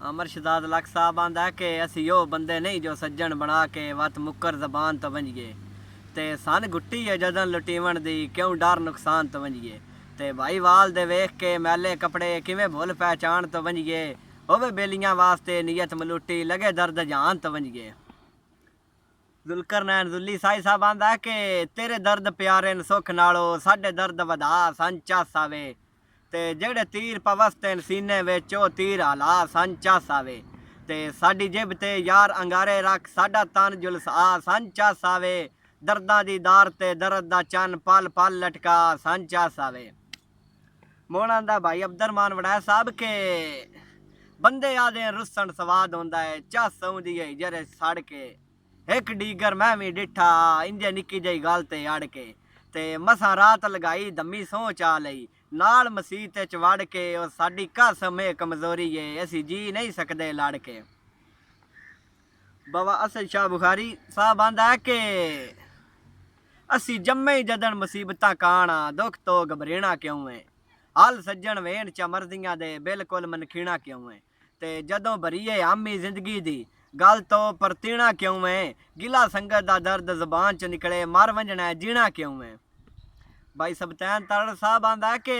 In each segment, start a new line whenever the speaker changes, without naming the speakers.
अमर शहजाद लख साहब आंदा है कि असी वो बंदे नहीं जो सज्जन बना के वत मुकर जबान तो बन गए ते सन गुट्टी है जदन लुटीवन दी क्यों डर नुकसान तो बन गए ते भाई वाल दे वेख के मैले कपड़े किवें भुल पहचान तो बन गए होवे बेलियां वास्ते नियत मलूटी लगे दर्द जान तो बन गए। जुल्करनैन जुल्ली साई साहब आंदा है कि तेरे दर्द प्यारे न सुख नालों साडे दर्द वधा संचा सावे ते जेड़े तीर पवस्ते सीने विच ओ तीर हाला संचा सावे ते साडी जिब ते यार अंगारे रख साडा तन जुलसा संचा सावे दर्दां दी दार ते दर्द दा चन पल पल लटका संचा सावे। मोहना दा भाई अब्दुरमान वड़ाया साहब के बंदे आदे रुसन सवाद होंदा है चा सौंदी है जरे सड़ के एक डीगर मैं भी डिठा इंजे निक्की जही गल ते अड़ के मसा रात लगाई दमी सौ चा लई नाल मसीत च वड़ के और साडी कसम है कमजोरी है असी जी नहीं सकदे लड़ के। बाबा असद शाह बुखारी साहब आंदा है कि असी जम्मे ही जदन मुसीबतां काना दुख तो घबरेना क्यों है हल सज्जन वेण च मर्दियां दे बिल्कुल मनखीना क्यों है ते जदों भरीए आमी जिंदगी दी गल तो परतीना क्यों है गिला संगत दा दर्द जबान च निकले मर वंजना जीना क्यों है। भाई सबतैन तरड़ साहब आंदा है कि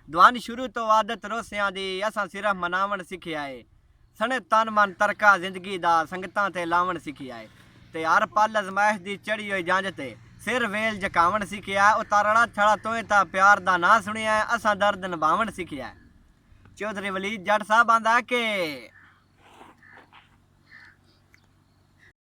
दवान शुरू तो आदत रोसियां दी असां सिर्फ मनावण सिखिया है सने तन मन तरका जिंदगी दा संगतां ते लावण सिखिया है ते हर पल अजमाइश दी चढ़ी होई जंज ते सिर वेल जकावण सिखिया है उतारड़ा छड़ा तोए ता प्यार दा ना सुनिया है असां दर्द निभावण सिखिया है। चौधरी वलीद जट साहब आंदा है कि